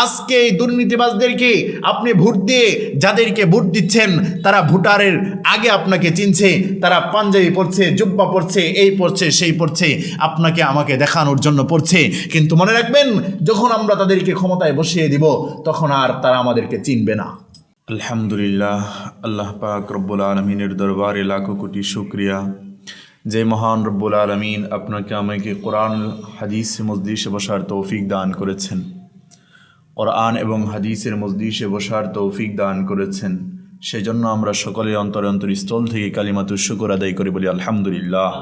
আজকে এই দুর্নীতিবাজদেরকে আপনি ভোট দিয়ে যাদেরকে ভোট দিচ্ছেন তারা ভোটারের আগে আপনাকে চিনছে, তারা পাঞ্জাবি পরছে, জুব্বা পরছে, এই পরছে সেই পরছে, আপনাকে আমাকে দেখানোর জন্য পড়ছে। কিন্তু মনে রাখবেন, যখন আমরা তাদেরকে ক্ষমতায় বসিয়ে দিব তখন আর তারা আমাদেরকে চিনবে না। আলহামদুলিল্লাহ, আল্লাহ পাক রব্বুল আলমিনের দরবারে লাখো কোটি শুকরিয়া যে মহান রব্বুল আলমিন আপনাকে আমাকে কোরআন হাদিস মজলিসে বসার তৌফিক দান করেছেন, কোরআন এবং হাদিসের মজলিসে বসার তৌফিক দান করেছেন। সেজন্য আমরা সকলে অন্তরস্থল থেকে কালিমাতুশ শুকর আদায় করে বলি আলহামদুলিল্লাহ।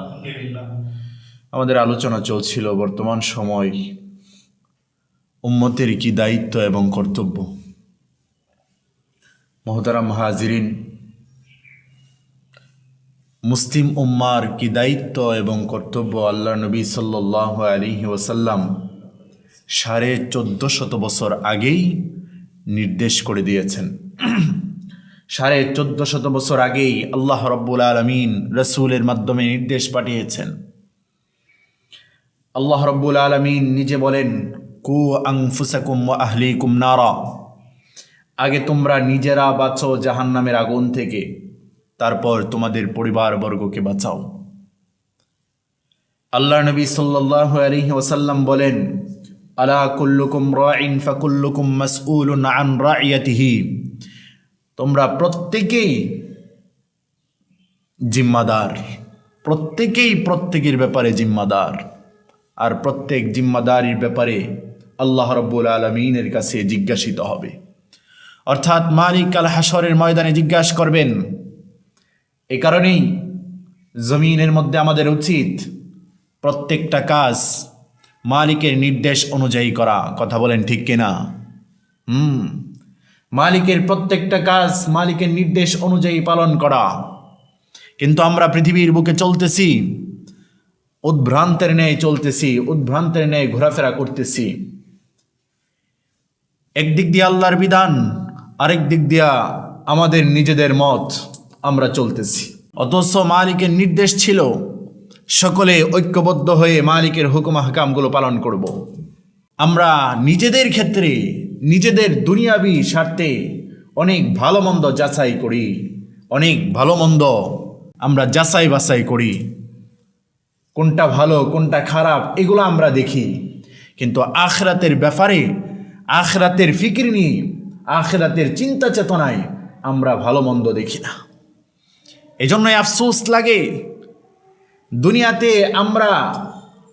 আমাদের আলোচনা চলছিল বর্তমান সময় উম্মতের কি দায়িত্ব এবং কর্তব্য। মোহতারাম হাজিরিন, মুসলিম উম্মার কি দায়িত্ব এবং কর্তব্য আল্লাহ নবী সাল্লাল্লাহু আলাইহি ওয়াসাল্লাম 1450 বছর আগেই নির্দেশ করে দিয়েছেন। 1450 বছর আগেই আল্লাহ রব্বুল আলামিন রাসূলের মাধ্যমে নির্দেশ পাঠিয়েছেন। আল্লাহ রব্বুল আলামিন নিজে বলেন, কু আনফুসাকুম ওয়া আহলিকুম নারা, আগে তোমরা নিজেরা বাঁচো জাহান্নামের আগুন থেকে, তারপর তোমাদের পরিবারবর্গকে বাঁচাও। আল্লাহ নবী সাল্লাল্লাহু আলাইহি ওয়াসাল্লাম বলেন, আলা কুল্লুকুম রাইন ফাকুল্লুকুম মাসউলুন আন রাইয়াতিহি, তোমরা প্রত্যেকেই জিম্মাদার, প্রত্যেকেই প্রত্যেকের ব্যাপারে জিম্মাদার, আর প্রত্যেক জিম্মাদারির ব্যাপারে আল্লাহ রাব্বুল আলামিনের কাছে জিজ্ঞাসিত হবে। অর্থাৎ মালিক কাল হাসরের ময়দানে জিজ্ঞাসা করবেন। এ কারণেই জমিনের মধ্যে আমাদের উচিত প্রত্যেকটা কাজ মালিকের নির্দেশ অনুযায়ী করা। কথা বলেন ঠিক কিনা? মালিকের প্রত্যেকটা কাজ মালিকের নির্দেশ অনুযায়ী পালন করা। কিন্তু আমরা পৃথিবীর বুকে চলতেছি, উদ্ভ্রান্তের ন্যায় চলতেছি, উদ্ভ্রান্তের ন্যায় ঘোরাফেরা করতেছি। একদিক দিয়ে আল্লাহর বিধান, আরেক দিক দিয়া আমাদের নিজেদের মত আমরা চলতেছি। অথচ মালিকের নির্দেশ ছিল সকলে ঐক্যবদ্ধ হয়ে মালিকের হুকুম আহকামগুলো পালন করব। আমরা নিজেদের ক্ষেত্রে নিজেদের দুনিয়াবি স্বার্থে অনেক ভালো মন্দ যাচাই করি, অনেক ভালো মন্দ আমরা যাচাই বাছাই করি, কোনটা ভালো কোনটা খারাপ এগুলো আমরা দেখি। কিন্তু আখিরাতের ব্যাপারে, আখিরাতের ফিকির নিয়ে, আখিরাতের চিন্তা চেতনায় আমরা ভালো মন্দ দেখি না। এজন্যই আফসোস লাগে, দুনিয়াতে আমরা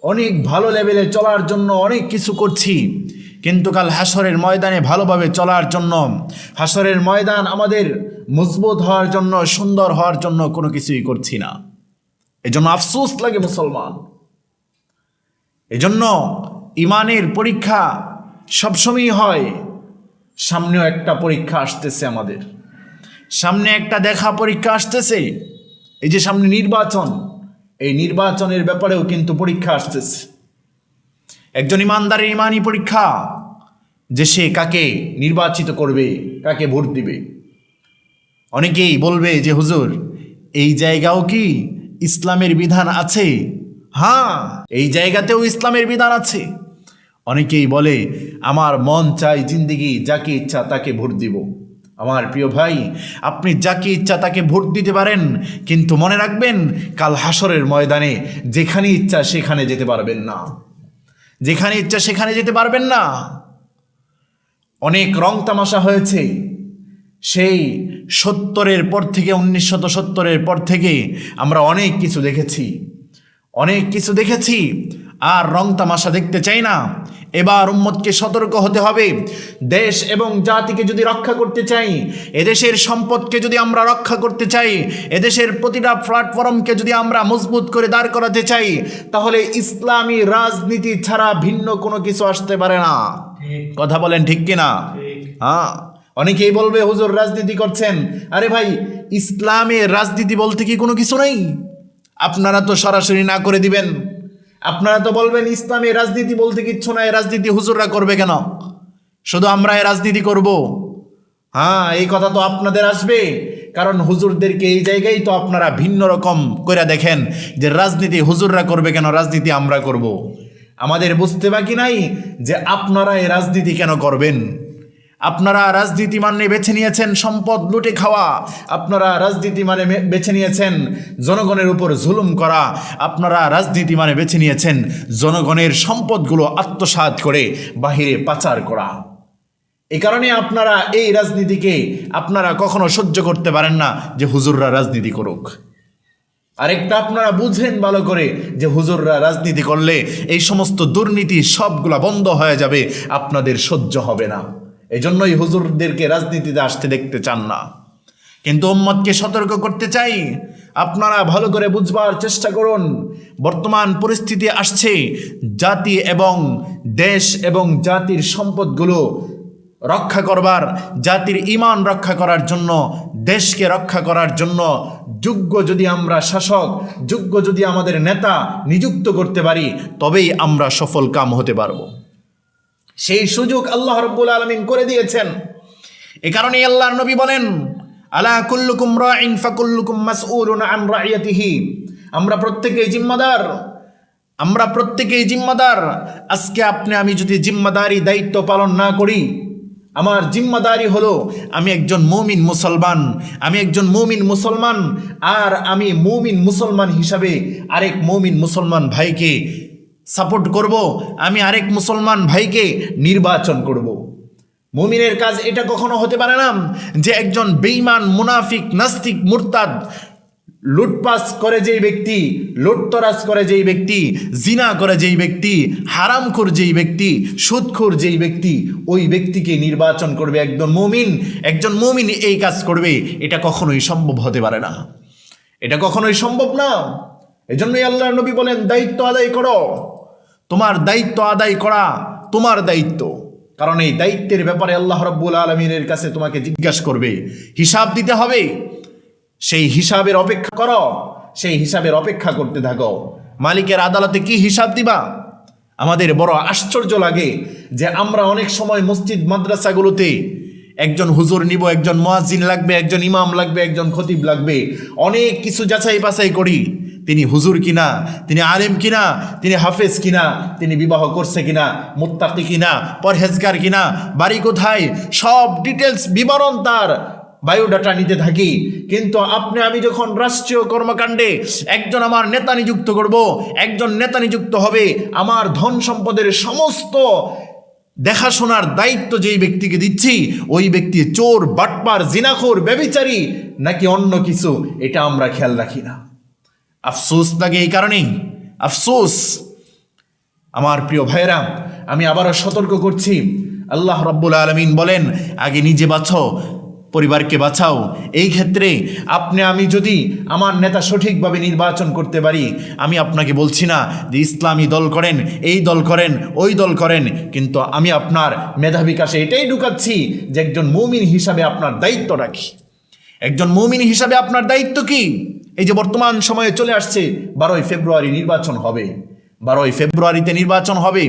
অনেক ভালো লেভেলে চলার জন্য অনেক কিছু করছি, কিন্তু কাল হাসরের ময়দানে ভালোভাবে চলার জন্য, হাসরের ময়দান আমাদের মজবুত হওয়ার জন্য, সুন্দর হওয়ার জন্য কোনো কিছুই করছি না। এজন্য আফসোস লাগে মুসলমান। এজন্য ইমানের পরীক্ষা সবসময় হয়। সামনেও একটা পরীক্ষা আসতেছে, আমাদের সামনে একটা দেখা পরীক্ষা আসতেছে। এই যে সামনে নির্বাচন, এই নির্বাচনের ব্যাপারেও কিন্তু পরীক্ষা আসতেছে। একজন ইমানদারের ইমানি পরীক্ষা যে সে কাকে নির্বাচিত করবে, কাকে ভোট দিবে। অনেকেই বলবে যে হুজুর, এই জায়গাও কি ইসলামের বিধান আছে? হ্যাঁ, এই জায়গাতেও ইসলামের বিধান আছে। অনেকেই বলে আমার মন চাই জিন্দেগি যাকে ইচ্ছা তাকে ভোট দিব। আমার প্রিয় ভাই, আপনি যাকে ইচ্ছা তাকে ভোট দিতে পারেন, কিন্তু মনে রাখবেন কাল হাসরের ময়দানে যেখানে ইচ্ছা সেখানে যেতে পারবেন না, যেখানে ইচ্ছা সেখানে যেতে পারবেন না। অনেক রং তামাশা হয়েছে সেই 70-এর পর থেকে, 1970-এর পর থেকে আমরা অনেক কিছু দেখেছি, অনেক কিছু দেখেছি। আর রং তামাশা দেখতে চাই না। এবার উম্মতকে সতর্ক হতে হবে। দেশ এবং জাতিকে যদি রক্ষা করতে চাই, এদেশের সম্পদকে যদি আমরা রক্ষা করতে চাই, এদেশের প্রতিটা প্ল্যাটফর্মকে যদি আমরা মজবুত করে দাঁড় করাতে চাই, তাহলে ইসলামী রাজনীতি ছাড়া ভিন্ন কোনো কিছু আসতে পারে না। কথা বলেন ঠিক কিনা? হ্যাঁ, অনেকেই বলবে হুজুর রাজনীতি করছেন। আরে ভাই, ইসলামের রাজনীতি বলতে কি কোনো কিছু নেই? আপনারা তো সরাসরি না করে দিবেন। আপনারা তো বলবেন ইসলামের রাজনীতি বলতে কিচ্ছু নাই, রাজনীতি হুজুররা করবে কেন, শুধু আমরা রাজনীতি করব। হ্যাঁ, এই কথা তো আপনাদের আসবে, কারণ হুজুরদেরকে এই জায়গায় তো আপনারা ভিন্ন রকম করে দেখেন যে রাজনীতি হুজুররা করবে কেন, রাজনীতি আমরা করব। আমাদের বুঝতে বাকি নাই যে আপনারা এই রাজনীতি কেন করবেন। আপনারা রাজনীতি মানে বেছে নিয়েছেন সম্পদ লুটে খাওয়া, আপনারা রাজনীতি মানে বেছে নিয়েছেন জনগণের উপর জুলুম করা, আপনারা রাজনীতি মানে বেছে নিয়েছেন জনগণের সম্পদগুলো আত্মসাৎ করে বাহিরে পাচার করা। এই কারণে আপনারা এই রাজনীতিকে আপনারা কখনো সহ্য করতে পারেন না যে হুজুররা রাজনীতি করুক। আরেকটা আপনারা বুঝেন ভালো করে যে হুজুররা রাজনীতি করলে এই সমস্ত দুর্নীতি সবগুলা বন্ধ হয়ে যাবে, আপনাদের সহ্য হবে না। এই জন্যই হুজুরদেরকে রাজনীতিতে আসতে দেখতে চান না। কিন্তু উম্মতকে সতর্ক করতে চাই, আপনারা ভালো করে বুঝবার চেষ্টা করুন। বর্তমান পরিস্থিতি আসছে জাতি এবং দেশ এবং জাতির সম্পদগুলো রক্ষা করবার, জাতির ঈমান রক্ষা করার জন্য, দেশকে রক্ষা করার জন্য যোগ্য যদি আমরা শাসক, যোগ্য যদি আমাদের নেতা নিযুক্ত করতে পারি, তবেই আমরা সফল কাম হতে পারবো। সেই সুযোগ আল্লাহ রাব্বুল আলামিন করে দিয়েছেন। এ কারণে আল্লাহর নবী বলেন, আলা কুল্লুকুম রাইন ফাকুল্লুকুম মাসউলুন আন রাইয়াতিহি। আমরা প্রত্যেকেই জিম্মাদার, আমরা প্রত্যেকেই জিম্মাদার। আজকে আপনি আমি যদি জিম্মাদারি দায়িত্ব পালন না করি, আমার জিম্মাদারি হলো আমি একজন মুমিন মুসলমান, আমি একজন মুমিন মুসলমান, আর আমি মুমিন মুসলমান হিসাবে আরেক মুমিন মুসলমান ভাইকে সাপোর্ট করব, আমি আরেক মুসলমান ভাইকে নির্বাচন করব। মুমিনের কাজ এটা কখনো হতে পারে না যে একজন বেঈমান মুনাফিক নাস্তিক মুরতাদ লুটপাস করে যেই ব্যক্তি, লুটতরাজ করে যেই ব্যক্তি, জিনা করে যেই ব্যক্তি, হারামখোর যেই ব্যক্তি, সুদখোর যেই ব্যক্তি, ওই ব্যক্তিকে নির্বাচন করবে একজন মুমিন। একজন মুমিন এই কাজ করবে, এটা কখনোই সম্ভব হতে পারে না, এটা কখনোই সম্ভব না। এজন্যই আল্লাহর নবী বলেন, দায়িত্ব আদায় করো, তোমার দায়িত্ব আদায় করা তোমার দায়িত্ব। কারণ এই দায়িত্বের ব্যাপারে আল্লাহ রাব্বুল আলামিনের কাছে তোমাকে জিজ্ঞাসা করবে, হিসাব দিতে হবে। সেই হিসাবের অপেক্ষা করো, সেই হিসাবের অপেক্ষা করতে থাকো। মালিকের আদালতে কি হিসাব দিবা? আমাদের বড় আশ্চর্য লাগে যে আমরা অনেক সময় মসজিদ মাদ্রাসাগুলোতে একজন হুজুর নিব, একজন মুয়াজ্জিন লাগবে, একজন ইমাম লাগবে, একজন খতিব লাগবে, অনেক কিছু যাচাই বাছাই করি। তিনি হুজুর কিনা, তিনি আলেম কিনা, তিনি হাফেজ কিনা, তিনি বিবাহ করছে কিনা, মুত্তাকি কিনা, পরহেজগার কিনা, বাড়ি কোথায়, সব ডিটেলস বিবরণ তার বায়োডাটা নিতে থাকি। কিন্তু আপনি আমি যখন রাষ্ট্রীয় কর্মকাণ্ডে একজন আমার নেতা নিযুক্ত করব, একজন নেতা নিযুক্ত হবে, আমার ধন সম্পদের সমস্ত দেখাশোনার দায়িত্ব যেই ব্যক্তিকে দিচ্ছি, ওই ব্যক্তি চোর, বাটপার, জিনাখোর, ব্যভিচারী নাকি অন্য কিছু, এটা আমরা খেয়াল রাখি না। আফসোস লাগে এই কারণেই, আফসোস। আমার প্রিয় ভাইয়েরা, আমি আবারও সতর্ক করছি, আল্লাহ রাব্বুল আলামিন বলেন, আগে নিজে বাঁচো, পরিবারকে বাঁচাও। এই ক্ষেত্রে আপনি আমি যদি আমার নেতা সঠিকভাবে নির্বাচন করতে পারি, আমি আপনাকে বলছি না যে ইসলামী দল করেন, এই দল করেন, ওই দল করেন, কিন্তু আমি আপনার মেধা বিকাশে এটাই ঢুকাচ্ছি যে একজন মুমিন হিসাবে আপনার দায়িত্ব রাখি। একজন মুমিন হিসাবে আপনার দায়িত্ব কি? এই যে বর্তমান সময়ে চলে আসছে 12ই ফেব্রুয়ারি নির্বাচন হবে, 12ই ফেব্রুয়ারিতে নির্বাচন হবে।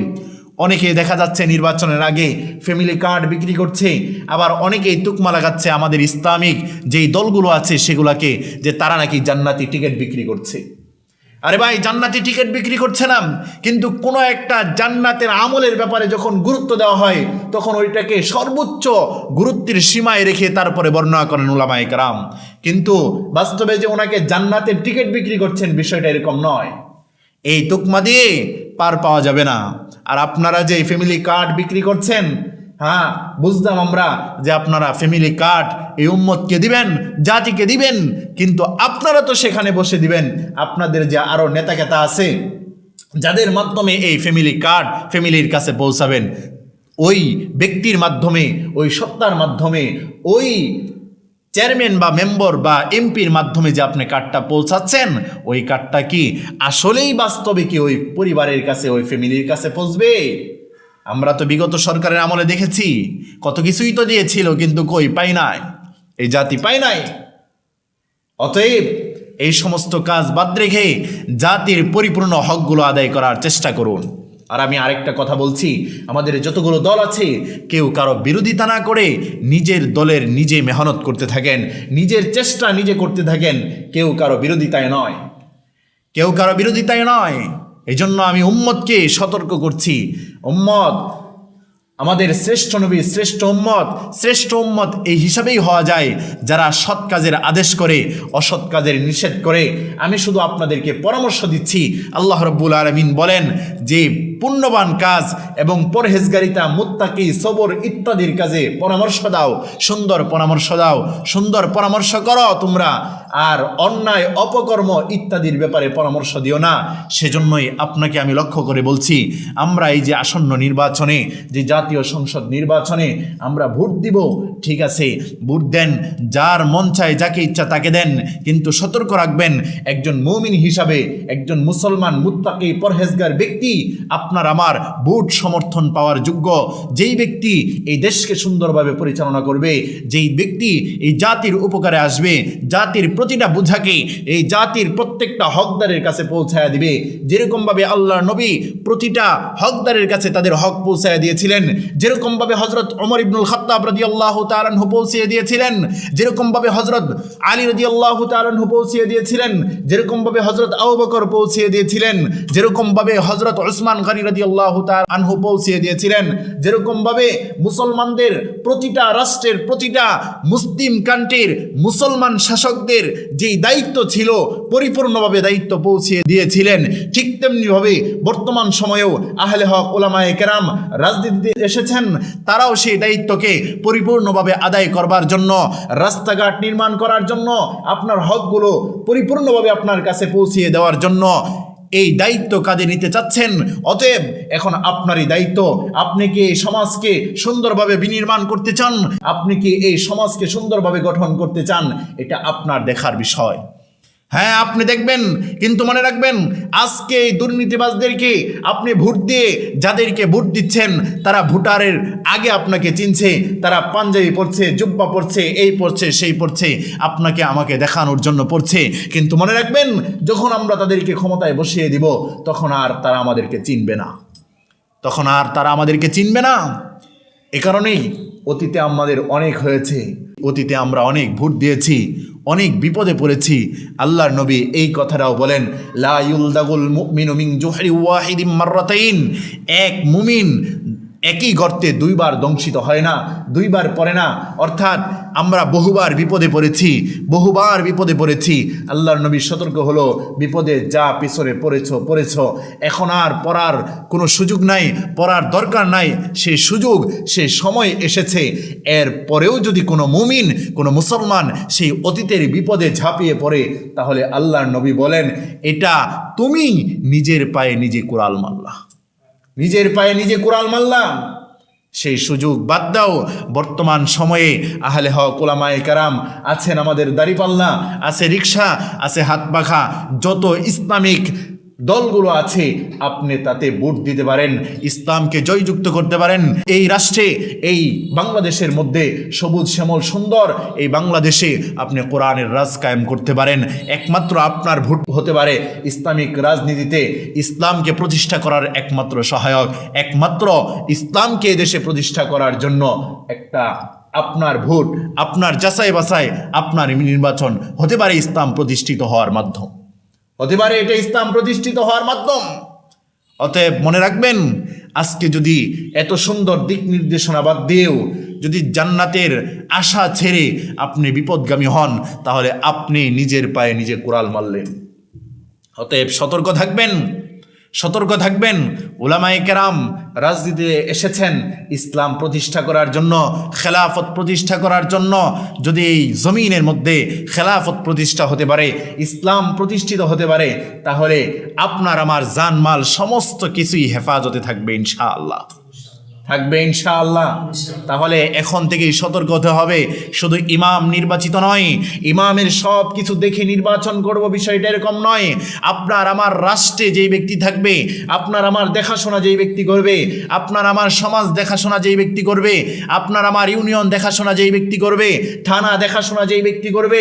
অনেকে দেখা যাচ্ছে নির্বাচনের আগে ফ্যামিলি কার্ড বিক্রি করছে, আবার অনেকেই তুকমা লাগাচ্ছে আমাদের ইসলামিক যেই দলগুলো আছে সেগুলাকে, যে তারা নাকি জান্নাতি টিকিট বিক্রি করছে। আরে ভাই, জান্নাতি টিকিট বিক্রি করছে না, কিন্তু কোনো একটা জান্নাতের আমলের ব্যাপারে যখন গুরুত্ব দেওয়া হয়, তখন ওইটাকে সর্বোচ্চ গুরুত্বের সীমায় রেখে তারপরে বর্ণনা করেন উলামায়ে কেরাম। কিন্তু বাস্তবে যে ওনাকে জান্নাতের টিকিট বিক্রি করছেন, বিষয়টা এরকম নয়। এই তুকমা দিয়ে পার পাওয়া যাবে না। আর আপনারা যে ফ্যামিলি কার্ড বিক্রি করছেন, হ্যাঁ বুঝলাম আমরা যে আপনারা ফ্যামিলি কার্ড এই উম্মতকে দিবেন, জাতিকে দিবেন, কিন্তু আপনারা তো সেখানে বসে দিবেন আপনাদের যে আরো নেতাকেতা আছে, যাদের মাধ্যমে এই ফ্যামিলি কার্ড ফ্যামিলির কাছে পৌঁছাবেন, ওই ব্যক্তির মাধ্যমে, ওই সত্তার মাধ্যমে, ওই চেয়ারম্যান বা মেম্বার বা এমপির মাধ্যমে যে আপনি কার্ডটা পৌঁছাচ্ছেন, ওই কার্ডটা কি আসলেই বাস্তবে কি ওই পরিবারের কাছে, ওই ফ্যামিলির কাছে পৌঁছবে? আমরা তো বিগত সরকারের আমলে দেখেছি কত কিছুই তো দিয়েছিল, কিন্তু কই পাই নাই, এই জাতি পাই নাই। অতএব এই সমস্ত কাজ বাদ রেখে জাতির পরিপূর্ণ হকগুলো আদায় করার চেষ্টা করুন। আর আমি আরেকটা কথা বলছি, আমাদের যতগুলো দল আছে, কেউ কারো বিরোধিতা না করে নিজের দলের নিজে মেহনত করতে থাকেন, নিজের চেষ্টা নিজে করতে থাকেন, কেউ কারো বিরোধিতায় নয়, কেউ কারো বিরোধিতায় নয়। এজন্য আমি উম্মতকে সতর্ক করছি, উম্মত আমাদের শ্রেষ্ঠ নবী, শ্রেষ্ঠ উম্মত এই হিসাবেই হওয়া যায় যারা সৎ কাজের আদেশ করে, অসৎ কাজের নিষেধ করে। আমি শুধু আপনাদেরকে পরামর্শ দিচ্ছি। আল্লাহ রাব্বুল আলামিন বলেন যে পুণ্যবান কাজ এবং পরহেজগারিতা, মুত্তাকি, সবর ইত্যাদির কাজে পরামর্শ দাও, সুন্দর পরামর্শ করো তোমরা, আর অন্যায় অপকর্ম ইত্যাদির ব্যাপারে পরামর্শ দিও না। সেজন্যই আপনাকে আমি লক্ষ্য করে বলছি, আমরা এই যে আসন্ন নির্বাচনে, যে জাতীয় সংসদ নির্বাচনে আমরা ভোট দিব, ঠিক আছে, ভোট দেন, যার মন চায় যাকে ইচ্ছা তাকে দেন, কিন্তু সতর্ক রাখবেন একজন মুমিন হিসাবে, একজন মুসলমান মুত্তাকি পরহেজগার ব্যক্তি আপনার আমার ভোট সমর্থন পাওয়ার যোগ্য, যেই ব্যক্তি এই দেশকে সুন্দরভাবে পরিচালনা করবে, যেই ব্যক্তি এই জাতির উপকারে আসবে, জাতির প্রতিটা বোঝাকে এই জাতির প্রত্যেকটা হকদারের কাছে পৌঁছায়া দিবে। যেরকমভাবে আল্লাহর নবী প্রতিটা হকদারের কাছে তাদের হক পৌঁছায়া দিয়েছিলেন, যেরকমভাবে হযরত ওমর ইবনুল খাত্তাব রাদিয়াল্লাহু তাআলা আনহু পৌঁছিয়ে দিয়েছিলেন, যেরকমভাবে হযরত আলী রাদিয়াল্লাহু তাআলা আনহু পৌঁছিয়ে দিয়েছিলেন, যেরকমভাবে হযরত আবু বকর পৌঁছিয়ে দিয়েছিলেন, যেরকমভাবে হযরত উসমান গনি রাদিয়াল্লাহু তাআলা আনহু পৌঁছিয়ে দিয়েছিলেন, যেরকমভাবে মুসলমানদের প্রতিটা রাষ্ট্রের, প্রতিটা মুসলিম কান্ট্রির মুসলমান শাসকদের যেই দায়িত্ব ছিল পরিপূর্ণভাবে দায়িত্ব পৌঁছিয়ে দিয়েছিলেন, ঠিক তেমনিভাবে বর্তমান সময়েও আহলে হক উলামায়ে কেরাম রাজনীতিতে এসেছেন, তারাও সেই দায়িত্বকে পরিপূর্ণভাবে আদায় করবার জন্য, রাস্তাঘাট নির্মাণ করার জন্য, আপনার হকগুলো পরিপূর্ণভাবে আপনার কাছে পৌঁছিয়ে দেওয়ার জন্য এই দায়িত্ব কাঁধে নিতে চাচ্ছেন। অতএব এখন আপনারই দায়িত্ব। আপনি কি এই সমাজকে সুন্দরভাবে বিনির্মাণ করতে চান? আপনি কি এই সমাজকে সুন্দরভাবে গঠন করতে চান? এটা আপনার দেখার বিষয়। হ্যাঁ, আপনি দেখবেন, কিন্তু মনে রাখবেন, আজকে এই দুর্নীতিবাজদেরকে আপনি ভোট দিয়ে যাদেরকে ভোট দিচ্ছেন, তারা ভোটারের আগে আপনাকে চিনছে, তারা পাঞ্জাবি পরছে, জুব্বা পরছে, এই পরছে, সেই পরছে, আপনাকে আমাকে দেখানোর জন্য পড়ছে। কিন্তু মনে রাখবেন, যখন আমরা তাদেরকে ক্ষমতায় বসিয়ে দিব, তখন আর তারা আমাদেরকে চিনবে না। এ কারণেই অতীতে আমাদের অনেক হয়েছে, অতীতে আমরা অনেক ভোট দিয়েছি, অনেক বিপদে পড়েছি। আল্লাহর নবী এই কথাটাও বলেন, লা ইউলদাগুল মুমিনু মিন জুহরি ওয়াহিদিম মাররাতাইন, এক মুমিন একই গর্তে দুইবার দংশিত হয় না, দুইবার পড়ে না। অর্থাৎ আমরা বহুবার বিপদে পড়েছি। আল্লাহর নবী সতর্ক হলো, বিপদে যা পিছনে পড়েছ, এখন আর পড়ার কোনো সুযোগ নাই, পড়ার দরকার নাই, সেই সুযোগ, সেই সময় এসেছে। এর পরেও যদি কোনো মুমিন, কোনো মুসলমান সেই অতীতের বিপদে ঝাঁপিয়ে পড়ে, তাহলে আল্লাহর নবী বলেন, এটা তুমি নিজের পায়ে নিজে কুড়াল মারলা। সেই সুযোগ বাদ দাও। বর্তমান সময়ে আহলে হক উলামায়ে কেরাম আছেন, আমাদের দাড়িপাল্লা আছে, রিকশা আছে, হাত পাখা, যত ইসলামিক দলগুলো আছে, আপনি তাতে ভোট দিতে পারেন, ইসলামকে জয়যুক্ত করতে পারেন। এই রাষ্ট্রে, এই বাংলাদেশের মধ্যে সবুজ শ্যামল সুন্দর এই বাংলাদেশে আপনি কোরআনের রাজ কায়েম করতে পারেন। একমাত্র আপনার ভোট হতে পারে ইসলামিক রাজনীতিতে ইসলামকে প্রতিষ্ঠা করার একমাত্র সহায়ক, একমাত্র ইসলামকে দেশে প্রতিষ্ঠা করার জন্য একটা আপনার ভোট, আপনার যাচাই বাছাই, আপনার নির্বাচন হতে পারে ইসলাম প্রতিষ্ঠিত হওয়ার মাধ্যম, অতএব মনে রাখবেন, আজকে যদি এত সুন্দর দিক নির্দেশনা বাদ দিয়েও যদি জান্নাতের আশা ছেড়ে আপনি বিপদগামী হন, তাহলে আপনি নিজের পায়ে নিজে কুড়াল মারলেন। অতএব সতর্ক থাকবেন। উলামায়ে কেরাম রাজনীতিতে এসেছেন ইসলাম প্রতিষ্ঠা করার জন্য, খেলাফত প্রতিষ্ঠা করার জন্য। যদি এই জমিনের মধ্যে খেলাফত প্রতিষ্ঠা হতে পারে, ইসলাম প্রতিষ্ঠিত হতে পারে, তাহলে আপনার আমার জানমাল সমস্ত কিছুই হেফাজতে থাকবে ইনশাআল্লাহ। তাহলে এখন থেকেই সতর্ক হতে হবে। শুধু ইমাম নির্বাচিত নয়, ইমামের সব কিছু দেখে নির্বাচন করব, বিষয়টা এরকম নয়। আপনার আমার রাষ্ট্রে যেই ব্যক্তি থাকবে, আপনার আমার দেখাশোনা যেই ব্যক্তি করবে, আপনার আমার সমাজ দেখাশোনা যেই ব্যক্তি করবে, আপনার আমার ইউনিয়ন দেখাশোনা যেই ব্যক্তি করবে, থানা দেখাশোনা যেই ব্যক্তি করবে,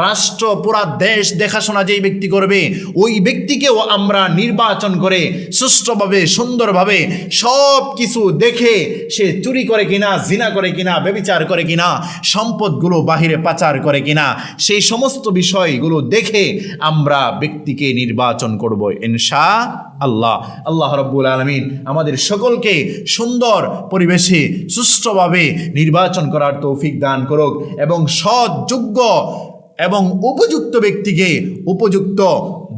রাষ্ট্র পুরা দেশ দেখাশোনা যেই ব্যক্তি করবে, ওই ব্যক্তিকেও আমরা নির্বাচন করে সুষ্ঠুভাবে সুন্দরভাবে সব কিছু দেখে দেখে সে চুরি করে কিনা, জিনা করে কিনা, ব্যভিচার করে কিনা, সম্পদগুলো বাহিরে পাচার করে কিনা, সেই সমস্ত বিষয়গুলো দেখে আমরা ব্যক্তিকে নির্বাচন করব ইনশাআল্লাহ। আল্লাহ রাব্বুল আলামিন আমাদের সকলকে সুন্দর পরিবেশে সুষ্ঠুভাবে নির্বাচন করার তৌফিক দান করুক এবং সৎ, যোগ্য এবং উপযুক্ত ব্যক্তিকে উপযুক্ত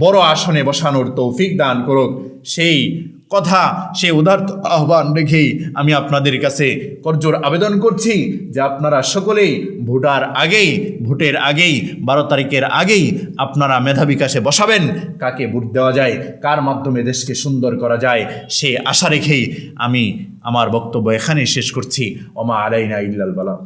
বড় আসনে বসানোর তৌফিক দান করুক। সেই কথা, সেই উদার্ত আহ্বান রেখেই আমি আপনাদের কাছে করজোর আবেদন করছি যে আপনারা সকলেই ভোটের আগেই 12 তারিখের আগেই আপনারা মেধা বিকাশে বসাবেন। কাকে ভোট দেওয়া যায়, কার মাধ্যমে দেশকে সুন্দর করা যায়, সে আশা রেখেই আমি আমার বক্তব্য এখানেই শেষ করছি। ওমা আলাইনা ইল্লাল বালাগ।